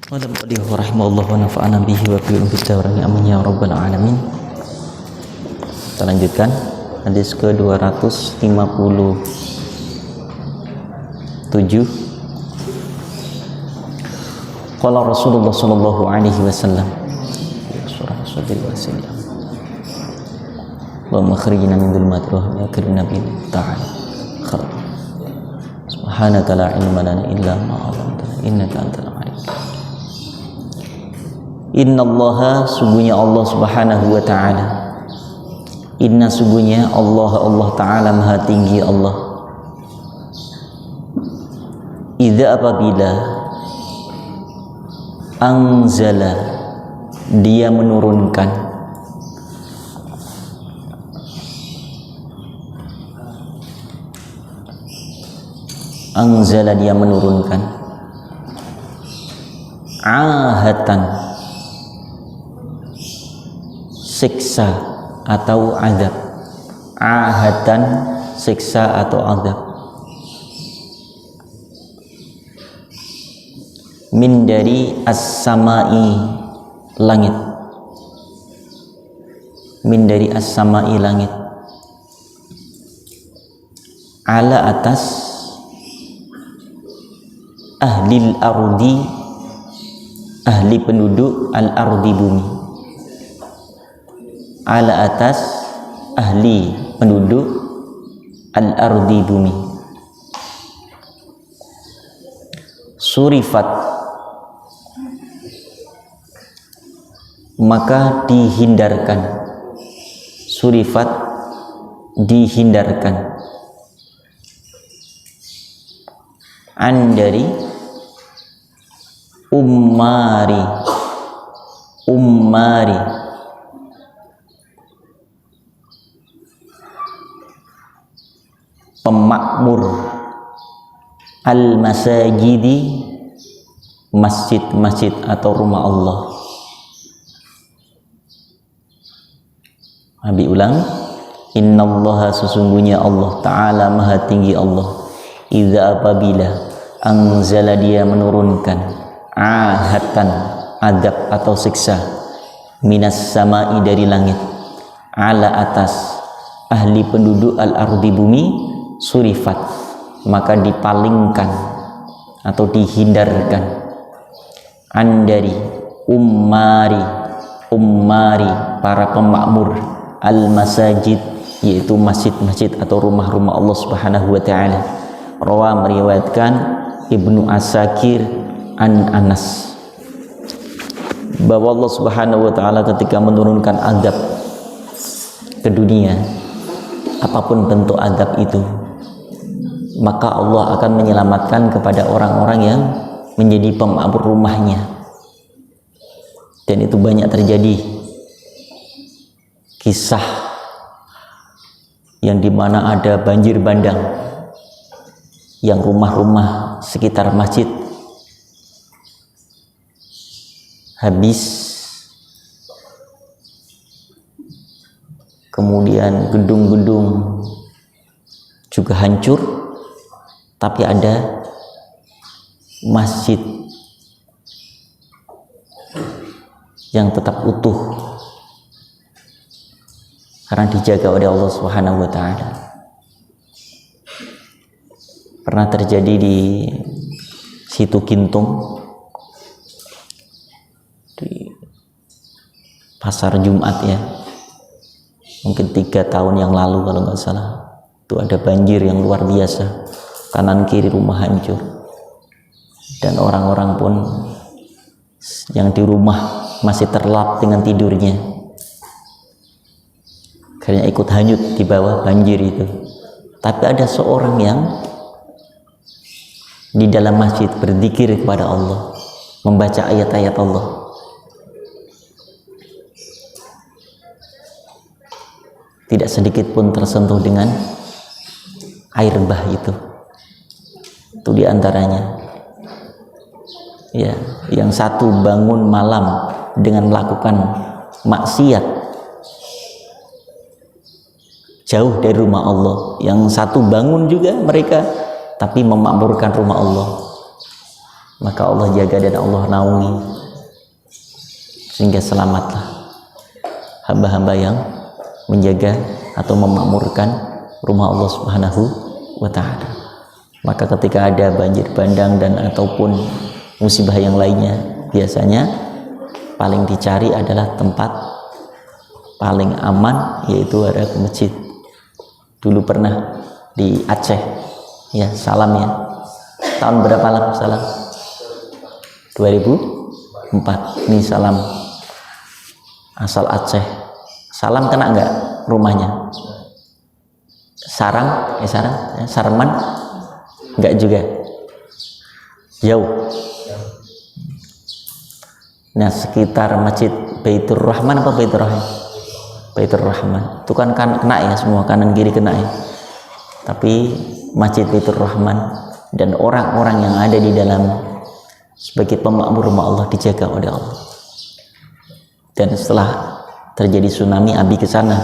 Wadabalihu rahimahullah wa nafa'ana bihi wa bi'um bidawrani amin ya rabbal alamin. Kita lanjutkan hadis ke 257. Qala Rasulullah sallallahu alaihi wasallam Allahumma khrijna min dhulumati wa akrimna bil ta'ala khair. Subhanaka la ilma lana illa ma 'allamtana innaka antal alim. Innallaha, sungguhnya Allah subhanahu wa ta'ala, inna sungguhnya Allah ta'ala maha tinggi Allah, idza apabila anzala dia menurunkan, anzala dia menurunkan, ahatan siksa atau azab, ahatan siksa atau azab, min dari as-samai langit, min dari as-samai langit, ala atas ahlil ardi, ahli penduduk al-ardi bumi, ala atas ahli penduduk al-ardi bumi. Surifat maka dihindarkan, surifat dihindarkan, an dari ummari, ummari pemakmur, al-masajidi masjid-masjid atau rumah Allah. Nabi ulang, innallaha sesungguhnya Allah ta'ala maha tinggi Allah, idza apabila anzala dia menurunkan, ahatan adab atau siksa, minas samai dari langit, ala atas ahli penduduk al-ardi bumi, surifat maka dipalingkan atau dihindarkan, an dari ummari, ummari para pemakmur, al-masajid yaitu masjid-masjid atau rumah-rumah Allah subhanahu wa ta'ala. Rawa meriwayatkan Ibnu Asakir an Anas bahwa Allah subhanahu wa ta'ala ketika menurunkan azab ke dunia, apapun bentuk azab itu, maka Allah akan menyelamatkan kepada orang-orang yang menjadi pemakmur rumahnya. Dan itu banyak terjadi kisah yang dimana ada banjir bandang, yang rumah-rumah sekitar masjid habis, kemudian gedung-gedung juga hancur, tapi ada masjid yang tetap utuh karena dijaga oleh Allah Subhanahu wa ta'ala. Pernah terjadi di Situ Kintung, di pasar Jumat ya, mungkin 3 tahun yang lalu kalau nggak salah. Itu ada banjir yang luar biasa, kanan kiri rumah hancur, dan orang-orang pun yang di rumah masih terlap dengan tidurnya karena ikut hanyut di bawah banjir itu. Tapi ada seorang yang di dalam masjid berzikir kepada Allah, membaca ayat-ayat Allah. Tidak sedikit pun tersentuh dengan air bah itu. Itu diantaranya. Ya, yang satu bangun malam dengan melakukan maksiat jauh dari rumah Allah. Yang satu bangun juga mereka tapi memakmurkan rumah Allah. maka Allah jaga dan Allah naungi, sehingga selamatlah hamba-hamba yang menjaga atau memakmurkan rumah Allah Subhanahu wa ta'ala. Maka ketika ada banjir bandang dan ataupun musibah yang lainnya, biasanya paling dicari adalah tempat paling aman, yaitu ada masjid. Dulu pernah di Aceh ya, Salam ya, tahun berapa lah Salam? 2004. Ini Salam asal Aceh. Salam kena enggak rumahnya? Sarang ya, Sarman enggak juga, jauh. Nah, sekitar masjid Baitur Rahman apa Baitur Rahim? Baitur Rahman itu kan kena ya, semua kanan kiri kena ya. Tapi masjid Baitur Rahman dan orang-orang yang ada di dalam sebagai pemakmur rumah Allah dijaga oleh Allah. Dan setelah terjadi tsunami, Abi ke sana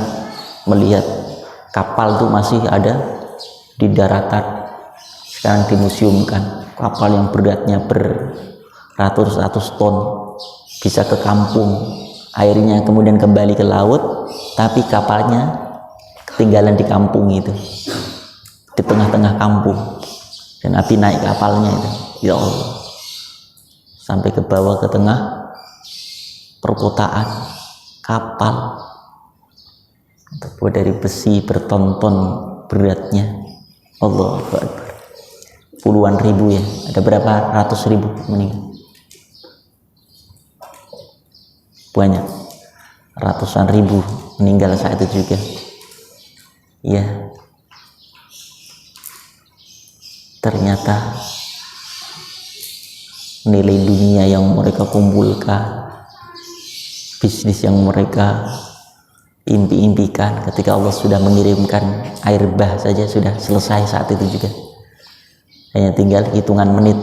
melihat kapal itu masih ada di daratan, sekarang dimuseumkan. Kapal yang beratnya beratus-ratus ton bisa ke kampung, airnya kemudian kembali ke laut, tapi kapalnya ketinggalan di kampung itu, di tengah-tengah kampung. Dan Abi naik kapalnya itu, ya Allah, sampai ke bawah ke tengah perkotaan. Kapal terbuat dari besi bertonton beratnya, Allahu Akbar, puluhan ribu ya, ada berapa ratus ribu meninggal, banyak, ratusan ribu meninggal saat itu juga ya. Ternyata nilai dunia yang mereka kumpulkan, bisnis yang mereka impi-impikan, ketika Allah sudah mengirimkan air bah saja sudah selesai saat itu juga. Hanya tinggal hitungan menit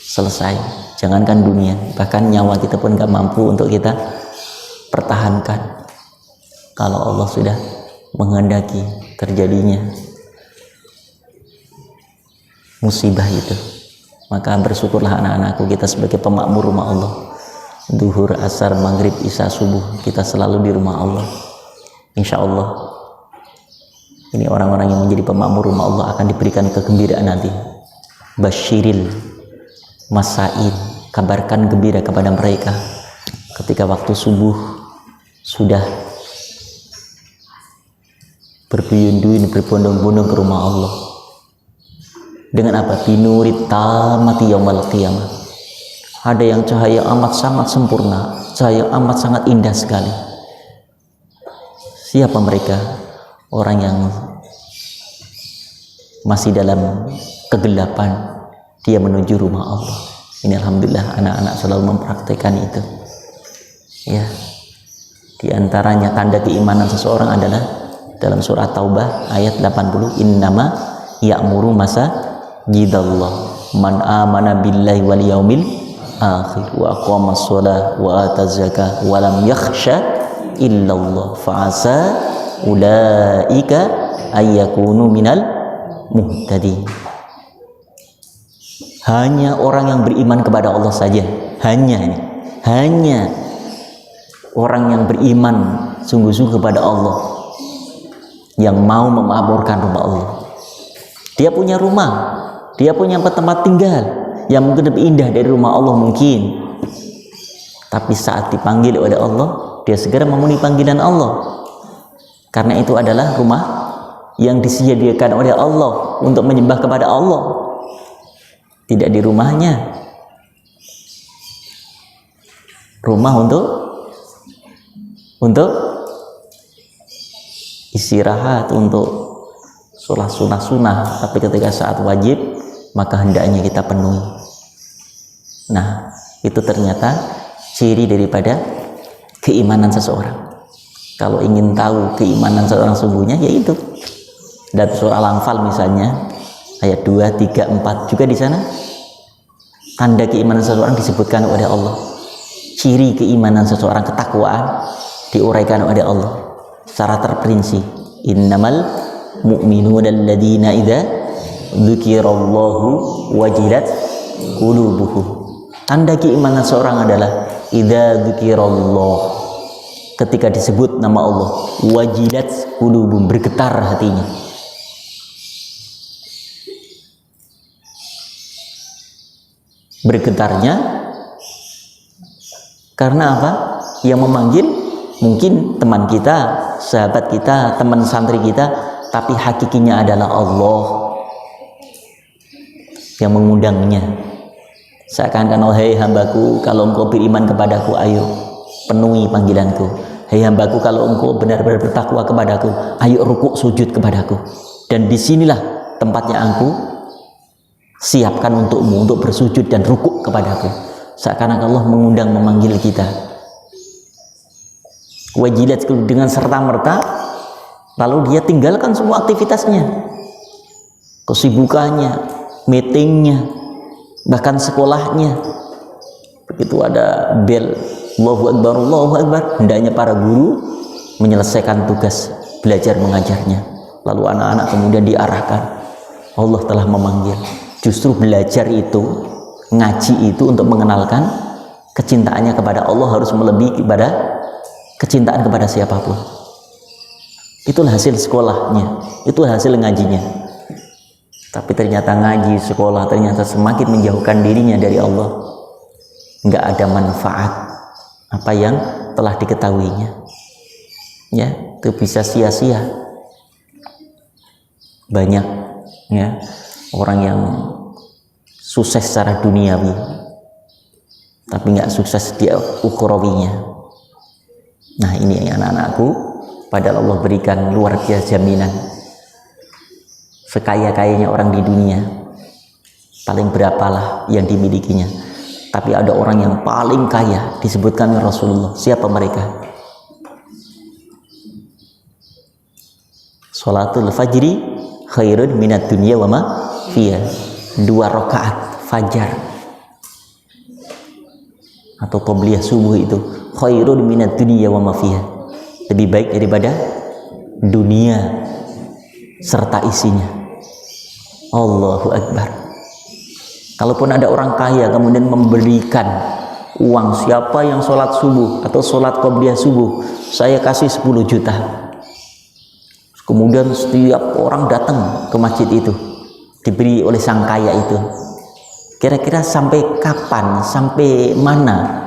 selesai. Jangankan dunia, bahkan nyawa kita pun gak mampu untuk kita pertahankan kalau Allah sudah menghendaki terjadinya musibah itu. Maka bersyukurlah anak-anakku, kita sebagai pemakmur rumah Allah, duhur, asar, maghrib, isya, subuh, kita selalu di rumah Allah. Insya Allah ini orang-orang yang menjadi pemakmur rumah Allah akan diberikan kegembiraan nanti. Basyiril masain, kabarkan gembira kepada mereka ketika waktu subuh sudah berbuyun-buyun, berbondong-bondong ke rumah Allah. Dengan apa? Binurit tamati yaumal qiyamah. Ada yang cahaya amat sangat sempurna, cahaya amat sangat indah sekali. Siapa mereka? Orang yang masih dalam kegelapan, dia menuju rumah Allah. Ini alhamdulillah anak-anak selalu mempraktekkan itu ya. Di antaranya tanda keimanan seseorang adalah dalam surah Taubah ayat 80, innama ya'muru masajidallah man amana billahi wal yaumil akhir wa aqama sholah wa ata zakah wa lam yakhsha illallah fa'asa ulaika ayyakunu minal muhtadin. Hanya orang yang beriman kepada Allah saja, hanya orang yang beriman sungguh-sungguh kepada Allah yang mau memakmurkan rumah Allah. Dia punya rumah, dia punya tempat tinggal yang mungkin lebih indah dari rumah Allah mungkin, tapi saat dipanggil oleh Allah, dia segera memenuhi panggilan Allah, karena itu adalah rumah yang disediakan oleh Allah untuk menyembah kepada Allah, tidak di rumahnya. Rumah untuk istirahat, untuk sholat sunnah-sunnah, tapi ketika saat wajib maka hendaknya kita penuhi. Nah, itu ternyata ciri daripada keimanan seseorang. Kalau ingin tahu keimanan seseorang sungguhnya, yaitu dan surah Al-Anfal misalnya ayat 2, 3, 4 juga di sana tanda keimanan seseorang disebutkan oleh Allah. Ciri keimanan seseorang, ketakwaan, diuraikan oleh Allah secara terperinci. Innamal mu'minuna alladzina idza dzukirallahu wajilat qulubuhum. Tanda keimanan seorang adalah idza dzikirallah, ketika disebut nama Allah, wajilat qulubuhum, bergetar hatinya. Bergetarnya karena apa? Yang memanggil mungkin teman kita, sahabat kita, teman santri kita, tapi hakikinya adalah Allah yang mengundangnya. Seakan-akan, oh hei hambaku, kalau engkau beriman kepadaku, ayo penuhi panggilanku. Hei hambaku, kalau engkau benar-benar bertakwa kepadaku, ayo rukuk sujud kepadaku. Dan disinilah tempatnya aku siapkan untukmu untuk bersujud dan rukuk kepadaku. Seakan-akan Allah mengundang, memanggil kita. Wajilat dengan serta-merta, lalu dia tinggalkan semua aktivitasnya, kesibukannya, meetingnya, bahkan sekolahnya. Begitu ada bel Allahu Akbar, Allahu Akbar, hendaknya para guru menyelesaikan tugas belajar mengajarnya. Lalu anak-anak kemudian diarahkan, Allah telah memanggil. Justru belajar itu, ngaji itu untuk mengenalkan kecintaannya kepada Allah harus melebihi kepada kecintaan kepada siapapun. Itulah hasil sekolahnya, itu hasil ngajinya. Tapi ternyata ngaji, sekolah ternyata semakin menjauhkan dirinya dari Allah. Nggak ada manfaat apa yang telah diketahuinya. Ya, itu bisa sia-sia. Banyak ya orang yang sukses secara duniawi, tapi nggak sukses di ukhrawinya. Nah, ini anak-anakku, padahal Allah berikan luar biasa jaminan. Sekaya-kayanya orang di dunia, paling berapalah yang dimilikinya. Tapi ada orang yang paling kaya, disebutkan oleh Rasulullah. Siapa mereka? Salatul fajri khairun minat dunya wa ma fiha. 2 rakaat fajar atau qobliyah subuh itu khairun minat dunya wa ma fiha, lebih baik daripada dunia serta isinya. Allahu Akbar. Kalaupun ada orang kaya kemudian memberikan uang, siapa yang sholat subuh atau sholat qobliyah subuh, saya kasih 10 juta. Kemudian setiap orang datang ke masjid itu diberi oleh sang kaya itu. Kira-kira sampai kapan, sampai mana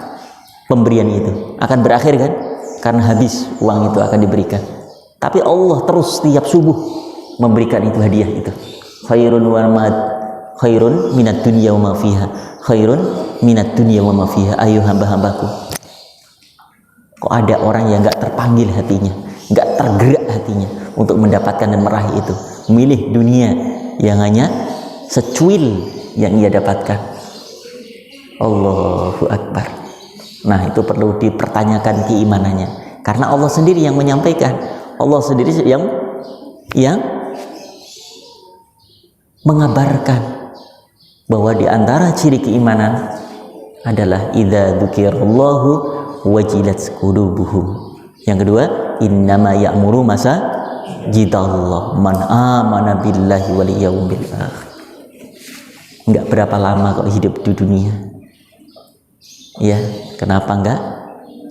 pemberian itu akan berakhir kan? Karena habis uang itu akan diberikan. Tapi Allah terus setiap subuh memberikan itu hadiah itu. Khairun minat dunya wa ma fiha. Khairun minat dunya wa ma fiha. Ayo hamba-hambaku. Kok ada orang yang enggak terpanggil hatinya, enggak tergerak hatinya untuk mendapatkan dan meraih itu, memilih dunia yang hanya secuil yang ia dapatkan. Allahu Akbar. Nah, itu perlu dipertanyakan keimanannya, karena Allah sendiri yang menyampaikan, Allah sendiri yang mengabarkan bahwa di antara ciri keimanan adalah idza dzukirallahu wajilat qulubuhum. Yang kedua, innama ya'muru masajidallah man amana billahi wal yawmil akhir. Enggak berapa lama kok hidup di dunia. Ya, kenapa enggak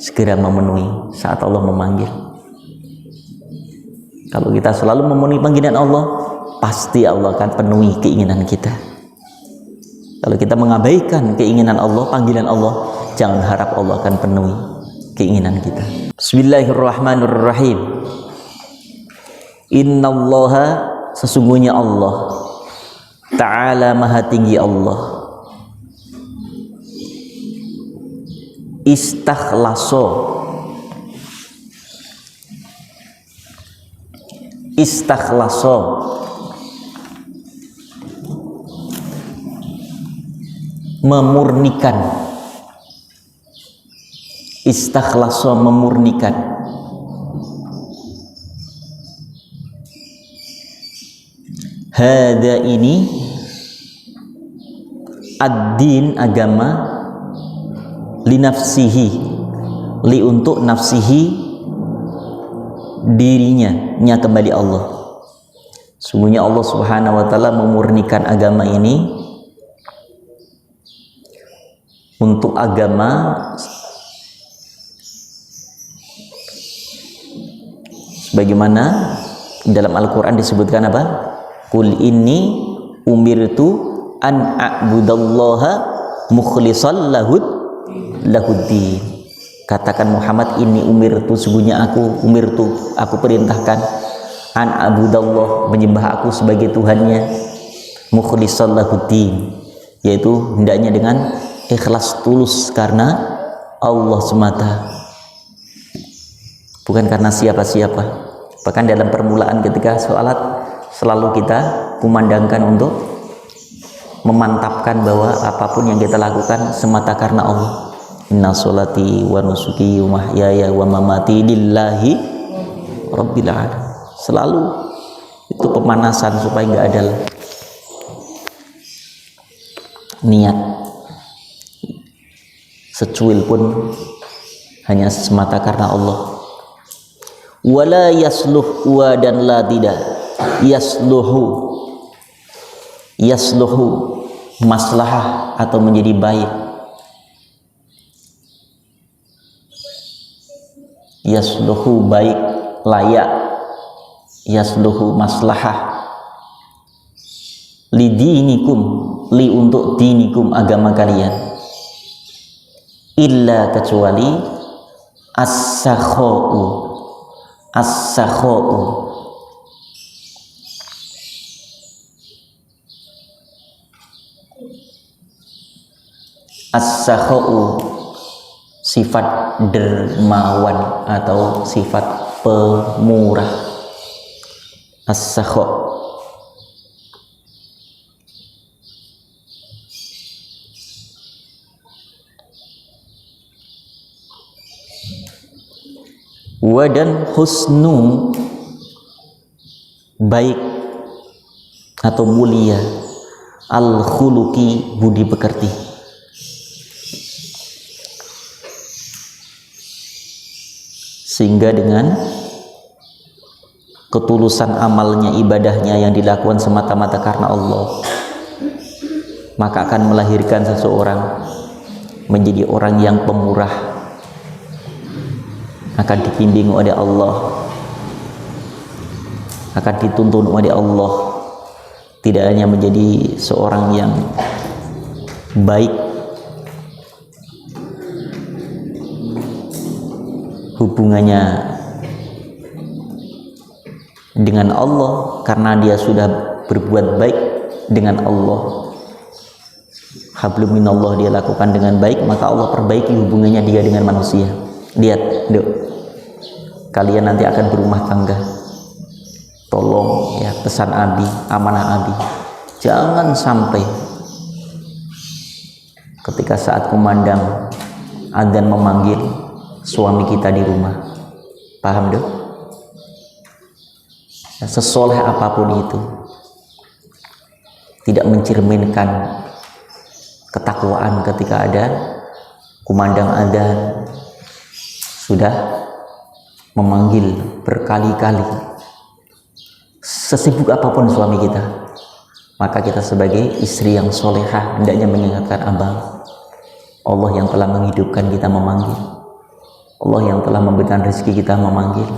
segera memenuhi saat Allah memanggil? Kalau kita selalu memenuhi panggilan Allah, pasti Allah akan penuhi keinginan kita. Kalau kita mengabaikan keinginan Allah, panggilan Allah, jangan harap Allah akan penuhi keinginan kita. Bismillahirrahmanirrahim. Innallaha, sesungguhnya Allah Ta'ala maha tinggi Allah, istakhlaso, memurnikan, istakhlaso memurnikan, hada ini ad-din agama, linafsihi, li untuk nafsihi dirinya, nya kembali Allah. Sungguhnya Allah Subhanahu wa taala memurnikan agama ini untuk agama sebagaimana dalam Al-Quran disebutkan apa? Qul inni umirtu an a'budallaha mukhlishan lahuddin. Katakan Muhammad, ini umirtu, sungguhnya aku perintahkan an a'budallah, menyembah aku sebagai Tuhannya, mukhlishan lahuddin, yaitu hendaknya dengan ikhlas tulus karena Allah semata, bukan karena siapa-siapa. Bahkan dalam permulaan ketika sholat selalu kita kumandangkan untuk memantapkan bahwa apapun yang kita lakukan semata karena Allah. Inna sholati wa nusuki wa mahyaya wa mamati lillahi rabbil alamin. Selalu itu pemanasan supaya nggak ada niat secuil pun, hanya semata karena Allah. Wala yasluh, wa dan la tidak, yasluhu maslahah atau menjadi baik, yasluhu baik, layak, yasluhu maslahah, lidinikum, li untuk dinikum, agama kalian, illa kecuali as-sakha'u, as-sakha'u as-sakha'u sifat dermawan atau sifat pemurah. As-sakha' wa dan husnu baik atau mulia, al-khuluqi budi pekerti. Sehingga dengan ketulusan amalnya, ibadahnya yang dilakukan semata-mata karena Allah, maka akan melahirkan seseorang menjadi orang yang pemurah, akan dibimbing oleh Allah, akan dituntun oleh Allah, tidak hanya menjadi seorang yang baik hubungannya dengan Allah karena dia sudah berbuat baik dengan Allah, hablum minallah dia lakukan dengan baik, maka Allah perbaiki hubungannya dia dengan manusia. Lihat, duk, kalian nanti akan berumah tangga, tolong ya, pesan Abi, amanah Abi, jangan sampai ketika saat kumandang adzan memanggil suami kita di rumah, paham dok? Sesoleh apapun itu tidak mencerminkan ketakwaan ketika ada kumandang adzan, sudah memanggil berkali-kali, sesibuk apapun suami kita, maka kita sebagai istri yang solehah hendaknya mengingatkan abang, Allah yang telah menghidupkan kita memanggil, Allah yang telah memberikan rezeki kita memanggil,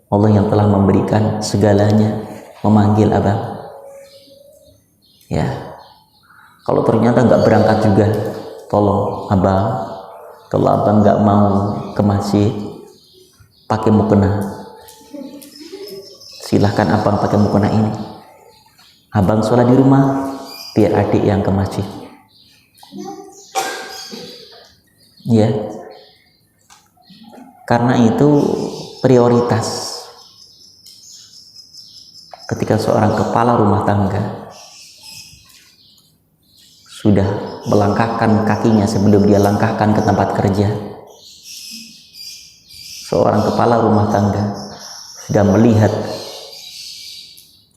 Allah yang telah memberikan segalanya memanggil abang. Ya, kalau ternyata nggak berangkat juga, tolong abang, kalau abang nggak mau ke masjid, pakai mukena, silahkan abang pakai mukena ini, abang sholat di rumah, biar adik yang ke masjid. Ya, karena itu prioritas ketika seorang kepala rumah tangga sudah melangkahkan kakinya sebelum dia langkahkan ke tempat kerja. Seorang kepala rumah tangga sudah melihat,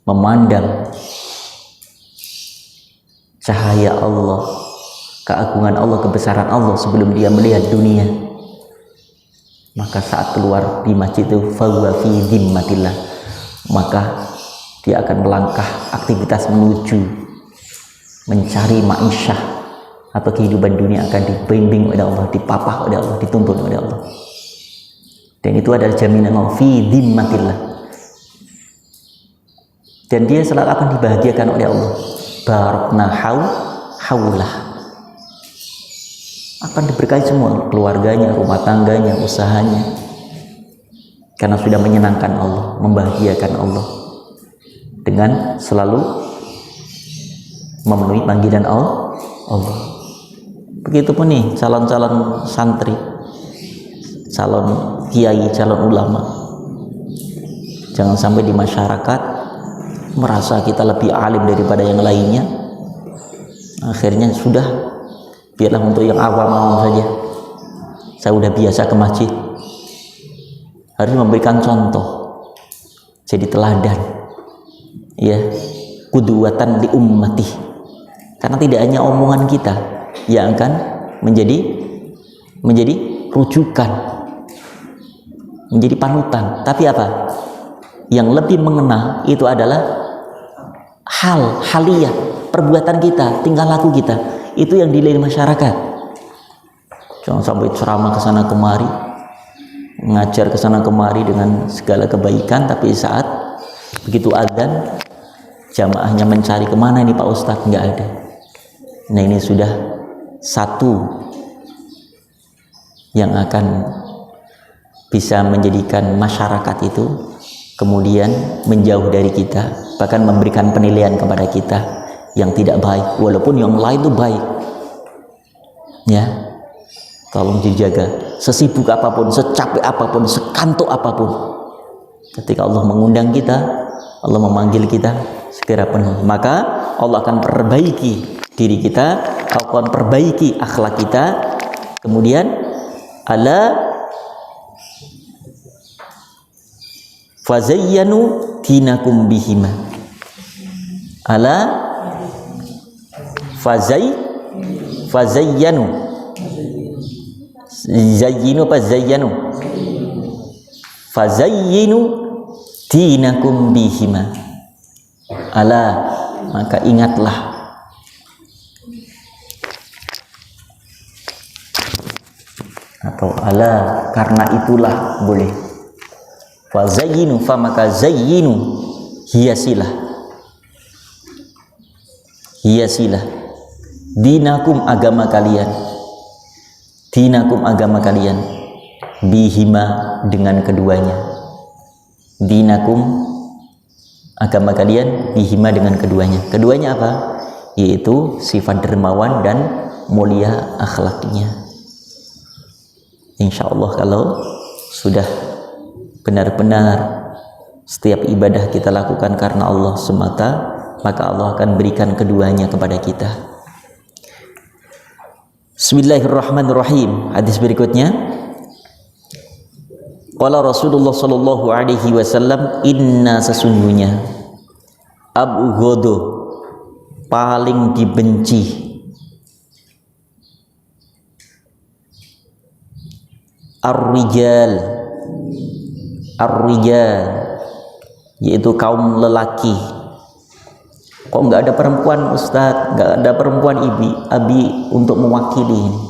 memandang cahaya Allah, keagungan Allah, kebesaran Allah sebelum dia melihat dunia. Maka saat keluar di masjid itu, fahuwa fi dhimmatillah, maka dia akan melangkah aktivitas menuju mencari ma'isyah, atau kehidupan dunia akan dibimbing oleh Allah, dipapah oleh Allah, dituntun oleh Allah. Dan itu adalah jaminan Allah fi dhimmatillah. Dan dia selalu akan dibahagiakan oleh Allah. Barakna haulah. Akan diberkahi semua, keluarganya, rumah tangganya, usahanya. Karena sudah menyenangkan Allah, membahagiakan Allah. Dengan selalu memenuhi panggilan Allah. Begitupun nih calon-calon santri, calon kiai, calon ulama. Jangan sampai di masyarakat merasa kita lebih alim daripada yang lainnya. Akhirnya sudah, biarlah untuk yang awam saja. Saya udah biasa ke masjid. Harus memberikan contoh, jadi teladan, ya, qudwatan li ummati. Karena tidak hanya omongan kita yang akan menjadi rujukan, menjadi panutan, tapi apa? Yang lebih mengena itu adalah haliyah, perbuatan kita, tingkah laku kita. Itu yang dilihat masyarakat. Jangan sampai ceramah ke sana kemari, ngajar ke sana kemari dengan segala kebaikan, tapi saat begitu adzan jamaahnya mencari kemana ini Pak Ustadz, nggak ada. Nah, ini sudah satu yang akan bisa menjadikan masyarakat itu kemudian menjauh dari kita, bahkan memberikan penilaian kepada kita yang tidak baik, walaupun yang lain itu baik. Ya, tolong dijaga. Sesibuk apapun, secapek apapun, sekantuk apapun, ketika Allah mengundang kita, Allah memanggil kita, segera penuh. Maka Allah akan perbaiki diri kita, akan perbaiki akhlak kita. Kemudian ala fazayyanu dinakum bihima. Ala fazayyanu. Zayyinu apa zayyanu? Fazayyinu dinakum bihima. Ala, maka ingatlah. Atau ala, karena itulah boleh. Fazayyinu, fa maka zayyinu, hiasilah. Hiasilah dinakum, agama kalian. Dinakum, agama kalian, bihima, dengan keduanya. Dinakum, agama kalian, bihima, dengan keduanya. Keduanya apa? Yaitu sifat dermawan dan mulia akhlaknya. Insya Allah kalau sudah benar-benar setiap ibadah kita lakukan karena Allah semata, maka Allah akan berikan keduanya kepada kita. Bismillahirrahmanirrahim. Hadis berikutnya, qala Rasulullah sallallahu alaihi wasallam, inna, sesungguhnya, abghadu, paling dibenci, ar-rijal, yaitu kaum lelaki. Kok nggak ada perempuan Ustadz, nggak ada perempuan abi untuk mewakili ini?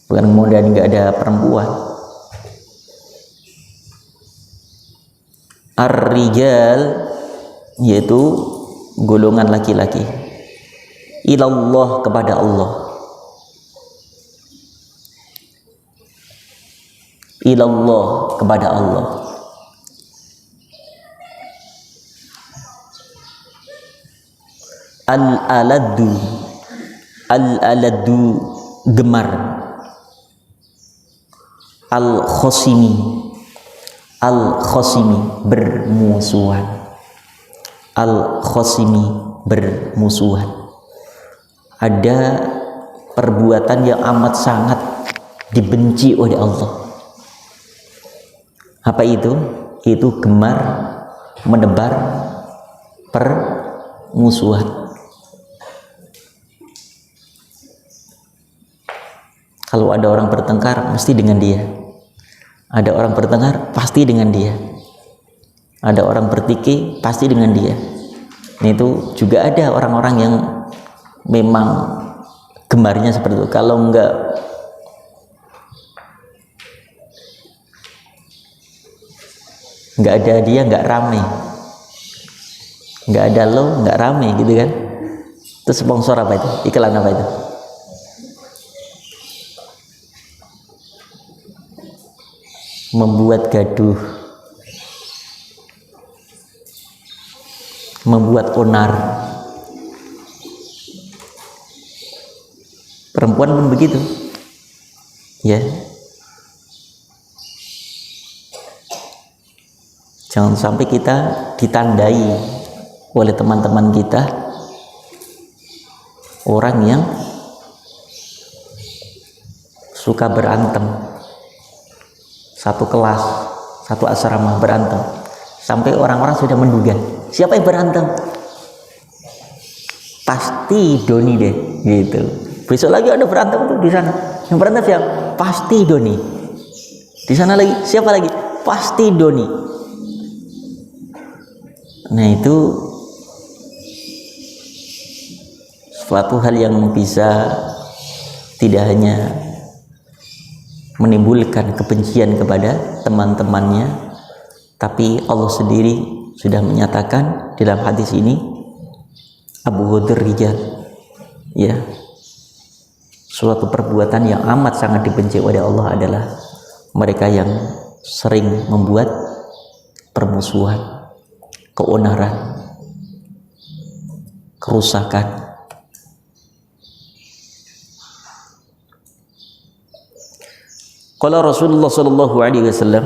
Bukan kemudian nggak ada perempuan. Ar-rijal, yaitu golongan laki-laki. Ilallah, kepada Allah. Ilallah, kepada Allah. Al-aladu, gemar. Al-khosimi, bermusuhan. Al-khosimi, bermusuhan. Ada perbuatan yang amat sangat dibenci oleh Allah. Apa itu? Itu gemar menebar permusuhan. Kalau ada orang bertengkar, mesti dengan dia. Ada orang bertengkar, pasti dengan dia. Ada orang bertikai, pasti dengan dia. Itu juga ada orang-orang yang memang Gembarnya seperti itu. Kalau enggak ada dia, enggak rame. Enggak ada lo, enggak rame gitu kan. Itu sponsor apa itu? Iklan apa itu? Membuat gaduh, membuat onar. Perempuan pun begitu, ya. Jangan sampai kita ditandai oleh teman-teman kita orang yang suka berantem, satu kelas, satu asrama berantem, sampai orang-orang sudah menduga siapa yang berantem, pasti Doni deh, gitu. Besok lagi ada berantem tuh di sana, yang berantem siapa? Pasti Doni. Di sana lagi siapa lagi? Pasti Doni. Nah, itu suatu hal yang bisa tidak hanya menimbulkan kebencian kepada teman-temannya, tapi Allah sendiri sudah menyatakan dalam hadis ini, Abu Ghadir Rijal, ya, suatu perbuatan yang amat sangat dibenci oleh Allah adalah mereka yang sering membuat permusuhan, keonaran, kerusakan. Kalau Rasulullah Shallallahu Alaihi Wasallam,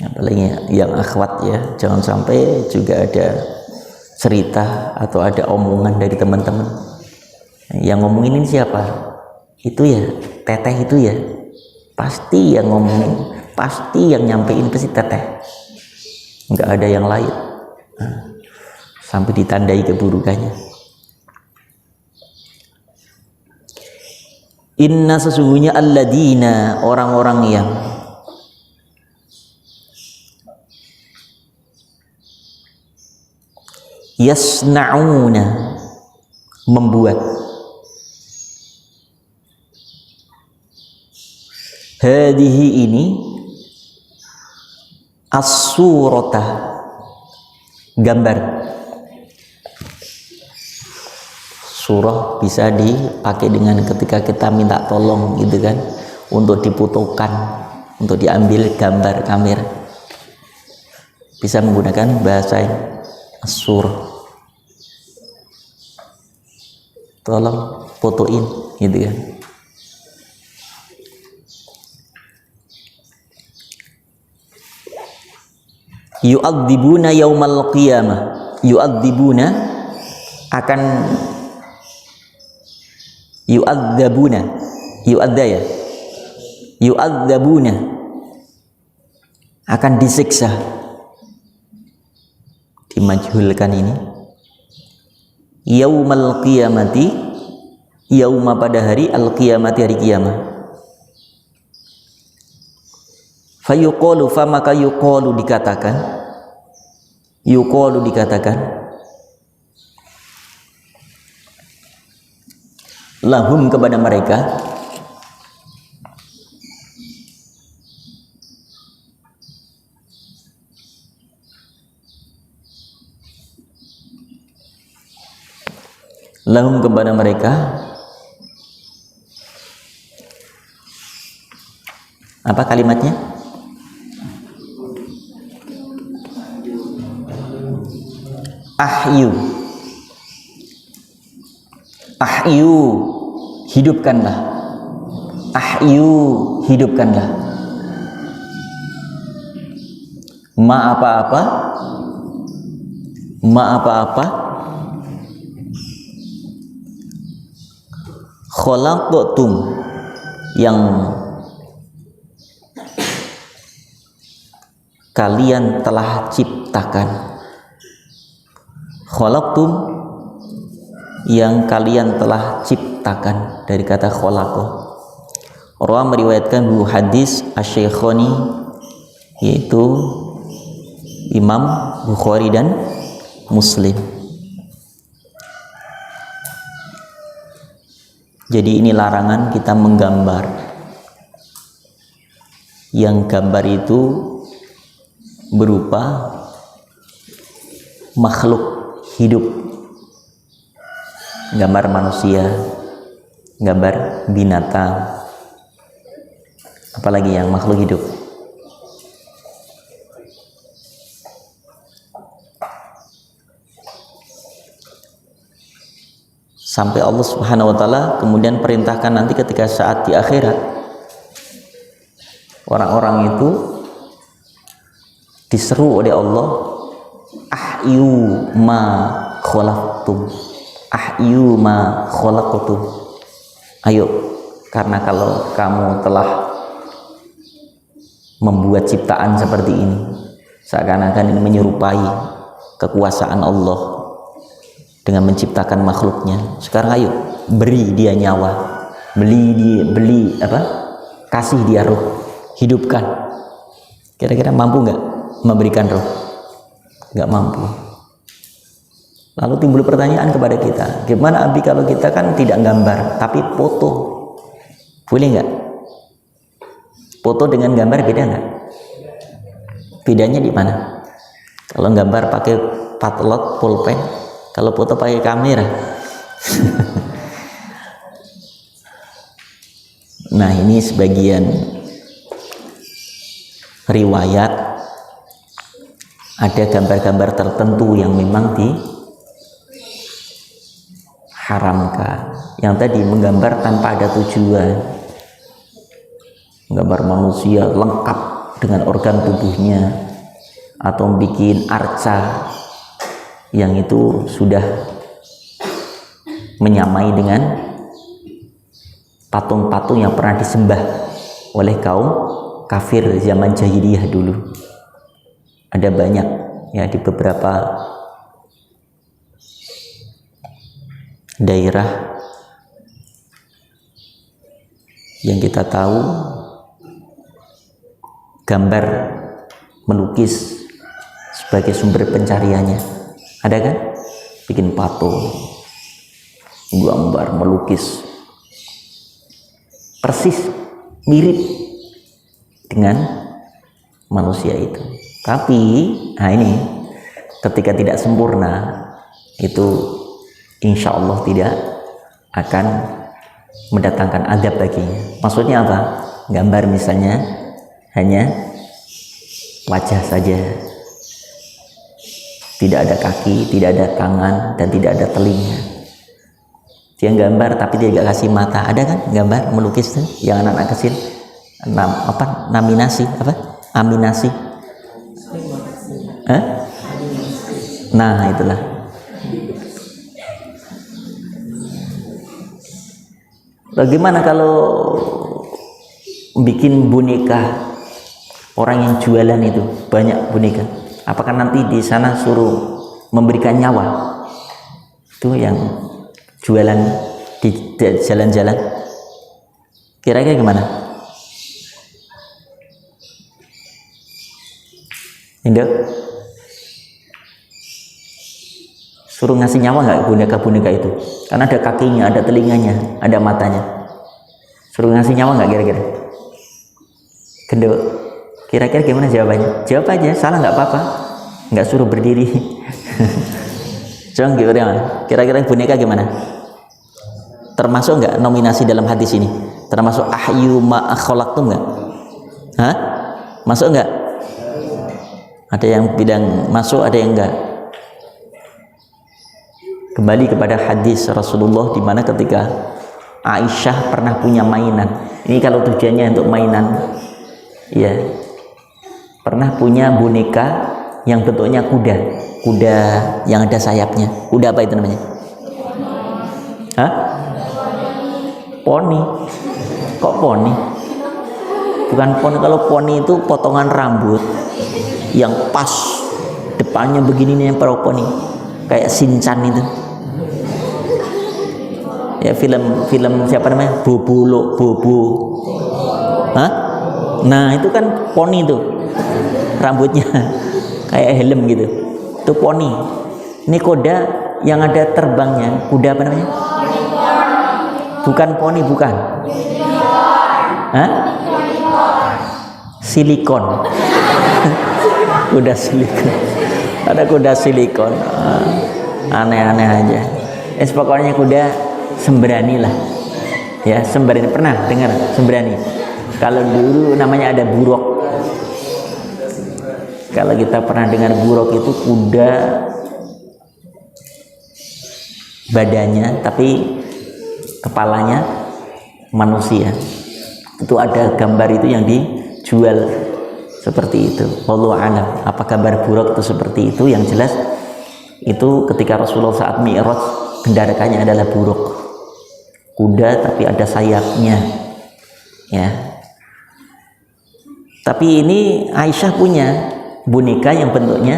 apalagi yang akhwat ya, jangan sampai juga ada cerita atau ada omongan dari teman-teman yang ngomongin ini siapa? Itu ya teteh itu ya, pasti yang ngomongin, pasti yang nyampein pasti teteh, nggak ada yang lain. Sampai ditandai keburukannya. Inna sesungguhnya alladina, orang-orang yang yasna'una, membuat, hadihi ini, as-surata, gambar. Surah bisa dipakai dengan ketika kita minta tolong gitu kan, untuk difotokan, untuk diambil gambar kamera, bisa menggunakan bahasa as-surah, tolong fotoin gitu kan. Yu'adzibuna yaumal qiyamah, yu'adzibuna akan yu'adzabuna, yu'adzaya, yu'adzabuna akan disiksa, dimajhulkan ini, yaumal qiyamati, yauma pada hari, al-qiyamati hari kiamat. Fayuqalu, famaka yuqalu dikatakan, yuqalu dikatakan, lahum kepada mereka, lahum kepada mereka, apa kalimatnya? Ahyu, ahyu, hidupkanlah, ahyu, hidupkanlah, ma apa-apa, ma apa-apa, khalaqtum, yang kalian telah ciptakan, khalaqtum, yang kalian telah ciptakan, dari kata khalaqa. Orang meriwayatkan bu hadis asy-Syaikhani, yaitu Imam Bukhari dan Muslim. Jadi ini larangan kita menggambar. Yang gambar itu berupa makhluk hidup, gambar manusia, gambar binatang, apalagi yang makhluk hidup. Sampai Allah Subhanahu wa taala kemudian perintahkan nanti ketika saat di akhirat, orang-orang itu diseru oleh Allah, ahyu ma khalaqtum, ahyu ma khalaqtum. Ayo, karena kalau kamu telah membuat ciptaan seperti ini, seakan-akan ini menyerupai kekuasaan Allah dengan menciptakan makhluknya. Sekarang ayo beri dia nyawa, kasih dia roh, hidupkan. Kira-kira mampu nggak memberikan roh? Nggak mampu. Lalu timbul pertanyaan kepada kita, gimana Abi kalau kita kan tidak gambar tapi foto, boleh nggak? Foto dengan gambar beda nggak? Bedanya di mana? Kalau gambar pakai patlot, pulpen, kalau foto pakai kamera. Nah, ini sebagian riwayat ada gambar-gambar tertentu yang memang diharamkan. Yang tadi menggambar tanpa ada tujuan, menggambar manusia lengkap dengan organ tubuhnya, atau bikin arca yang itu sudah menyamai dengan patung-patung yang pernah disembah oleh kaum kafir zaman jahiliyah dulu. Ada banyak ya di beberapa daerah yang kita tahu gambar melukis sebagai sumber pencariannya. Ada kan? Bikin patung, gambar, melukis, persis mirip dengan manusia itu. Tapi, nah ini ketika tidak sempurna, itu insya Allah tidak akan mendatangkan adab baginya. Maksudnya apa? Gambar misalnya hanya wajah saja, tidak ada kaki, tidak ada tangan, dan tidak ada telinga. Dia gambar tapi dia tidak kasih mata. Ada kan gambar melukis tuh yang anak-anak kecil aminasi. Nah, itulah. Bagaimana kalau bikin boneka, orang yang jualan itu banyak boneka? Apakah nanti di sana suruh memberikan nyawa? Itu yang jualan di jalan-jalan. Kira-kira gimana? Induk? Suruh ngasih nyawa nggak boneka-boneka itu? Karena ada kakinya, ada telinganya, ada matanya. Suruh ngasih nyawa nggak kira-kira? Genduk? Kira-kira gimana jawabannya? Jawab aja, salah nggak apa-apa, nggak suruh berdiri. Coba kira-kira boneka gimana? Termasuk nggak nominasi dalam hadis ini? Termasuk ahyu ma khalaqtum nggak? Hah? Masuk nggak? Ada yang bilang masuk, ada yang enggak. Kembali kepada hadis Rasulullah di mana ketika Aisyah pernah punya mainan. Ini kalau tujuannya untuk mainan, ya. Pernah punya boneka yang bentuknya kuda yang ada sayapnya. Kuda apa itu namanya? Hah? Poni. Kok poni? Bukan poni. Kalau poni itu potongan rambut yang pas, depannya begini nih, yang poni kayak Shinchan itu. Ya, film siapa namanya? Bobo. Hah? Nah, itu kan poni itu. Rambutnya kayak helm gitu. Itu poni. Ini kuda yang ada terbangnya. Kuda apa namanya? Bukan poni, bukan. Hah? Silikon. Kuda silikon. Ada kuda silikon. Aneh-aneh aja. Pokoknya kuda sembrani lah. Ya, sembrani. Pernah dengar sembrani? Kalau dulu namanya ada buruk. Kalau kita pernah dengar buruk itu kuda badannya tapi kepalanya manusia. Itu ada gambar itu yang dijual seperti itu. Wallahu a'lam. Apa gambar buruk itu seperti itu? Yang jelas itu ketika Rasulullah saat Mi'raj kendaraannya adalah buruk. Kuda tapi ada sayapnya. Ya. Tapi ini Aisyah punya boneka yang bentuknya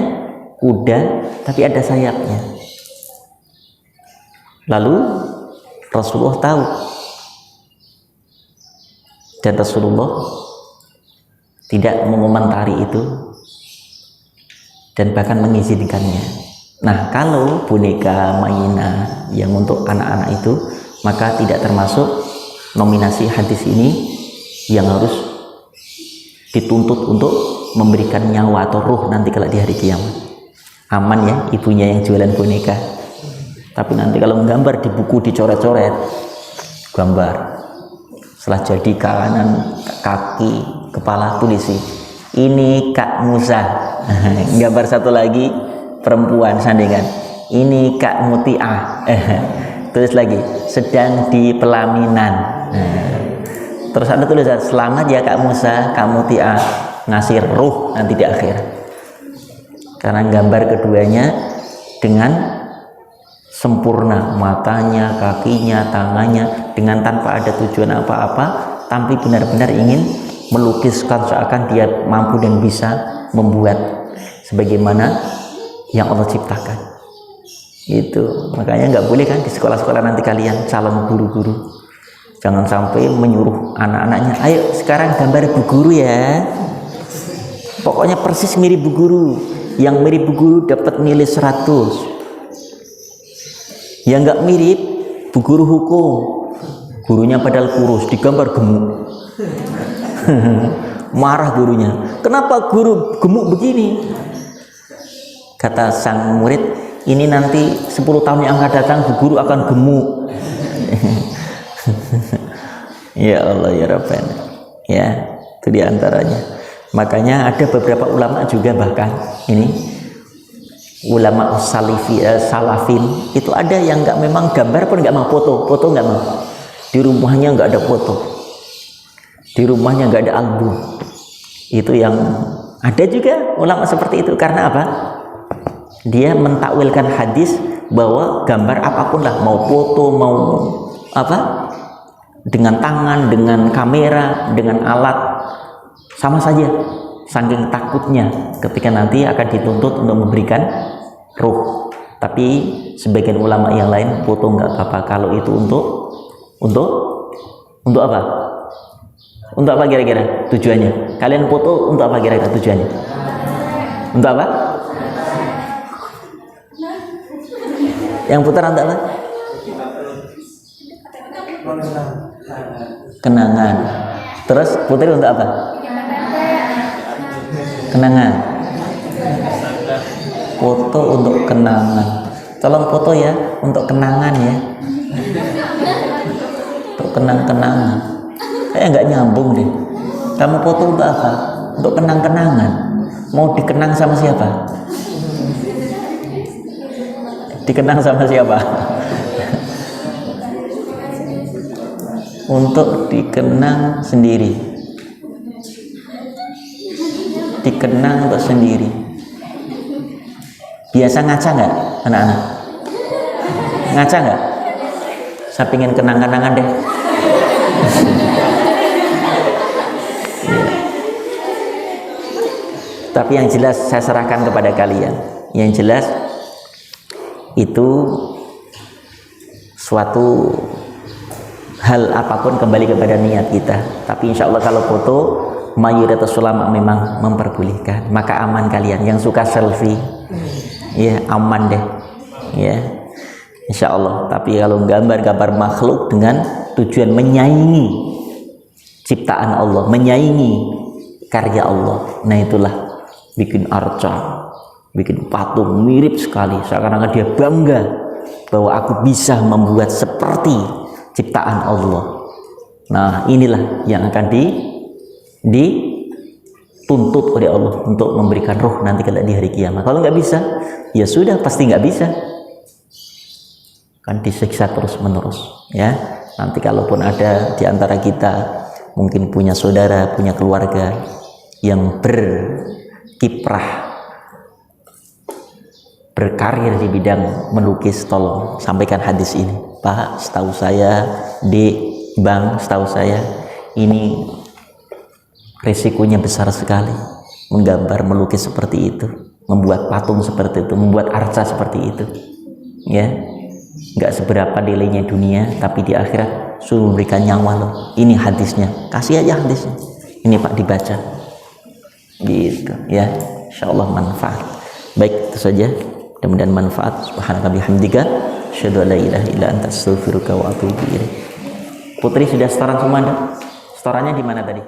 kuda tapi ada sayapnya. Lalu Rasulullah tahu, dan Rasulullah tidak mengomentari itu dan bahkan mengizinkannya. Nah, kalau boneka mainan yang untuk anak-anak itu, maka tidak termasuk nominasi hadis ini yang harus dituntut untuk memberikan nyawa atau ruh nanti kalau di hari kiamat. Aman ya ibunya yang jualan boneka. Tapi nanti kalau menggambar di buku dicoret-coret gambar, setelah jadi kanan kaki kepala tulisi ini Kak Musa. Gambar satu lagi perempuan sandingan, ini Kak Mutiah. Tulis lagi sedang di pelaminan. Terus ada tulisan selamat ya Kak Musa, Kak Mutiah, ngasih ruh nanti di akhir. Karena gambar keduanya dengan sempurna, matanya, kakinya, tangannya, dengan tanpa ada tujuan apa-apa, tapi benar-benar ingin melukiskan seakan dia mampu dan bisa membuat sebagaimana yang Allah ciptakan. Itu makanya nggak boleh kan di sekolah-sekolah nanti kalian calon guru-guru jangan sampai menyuruh anak-anaknya, ayo sekarang gambar bu guru ya, pokoknya persis mirip bu guru. Yang mirip bu guru dapat nilai 100. Yang nggak mirip bu guru hukum, gurunya padahal kurus digambar gemuk. Marah gurunya, kenapa guru gemuk begini? Kata sang murid, ini nanti 10 tahun yang akan datang bu guru akan gemuk. Ya Allah ya Rabbana. Ya, itu diantaranya. Makanya ada beberapa ulama juga bahkan ini ulama salafin itu ada yang nggak memang gambar pun nggak mau, foto nggak mau, di rumahnya nggak ada foto, di rumahnya nggak ada album. Itu yang ada juga ulama seperti itu. Karena apa? Dia mentakwilkan hadis bahwa gambar apapun lah, mau foto mau apa, dengan tangan, dengan kamera, dengan alat sama saja. Saking takutnya ketika nanti akan dituntut untuk memberikan ruh. Tapi sebagian ulama yang lain foto nggak apa-apa kalau itu untuk apa? Untuk apa kira-kira tujuannya? Kalian foto untuk apa kira-kira tujuannya? Untuk apa? Yang putar untuk apa? Kenangan. Terus putri untuk apa? Kenangan. Foto untuk kenangan. Tolong foto ya untuk kenangan ya. Untuk kenang-kenangan. Kayak nggak nyambung deh. Kamu foto untuk apa? Untuk kenang-kenangan. Mau dikenang sama siapa? Dikenang sama siapa? Untuk dikenang sendiri. Dikenang untuk sendiri. Biasa ngaca nggak anak-anak? Ngaca nggak? Saya pengen kenang-kenangan deh. Tapi yang jelas saya serahkan kepada kalian. Yang jelas itu suatu hal apapun kembali kepada niat kita. Tapi insya Allah kalau foto mayoritas ulama memang memperbolehkan, maka aman kalian. Yang suka selfie ya aman deh ya insya Allah. Tapi kalau gambar-gambar makhluk dengan tujuan menyaingi ciptaan Allah, menyaingi karya Allah. Nah itulah bikin arca, bikin patung mirip sekali, seakan-akan dia bangga bahwa aku bisa membuat seperti ciptaan Allah. Nah inilah yang akan dituntut oleh Allah untuk memberikan roh nanti kalau di hari kiamat. Kalau nggak bisa, ya sudah pasti nggak bisa, kan disiksa terus menerus ya. Nanti kalaupun ada di antara kita mungkin punya saudara, punya keluarga yang berkiprah, berkarir di bidang melukis, tolong sampaikan hadis ini. Pak, setahu saya, Dek, Bang, setahu saya ini resikonya besar sekali menggambar, melukis seperti itu, membuat patung seperti itu, membuat arca seperti itu ya. Nggak seberapa nilainya dunia, tapi di akhirat suruh memberikan nyawa loh. Ini hadisnya, kasih aja hadisnya ini Pak, dibaca gitu ya, insyaallah manfaat. Baik, itu saja, mudah-mudahan manfaat. Subhanaka bihamdika asyhadu an la ilaha illa anta astaghfiruka wa atubu ilaik. Putri sudah setoran semua Anda? Setorannya di mana tadi?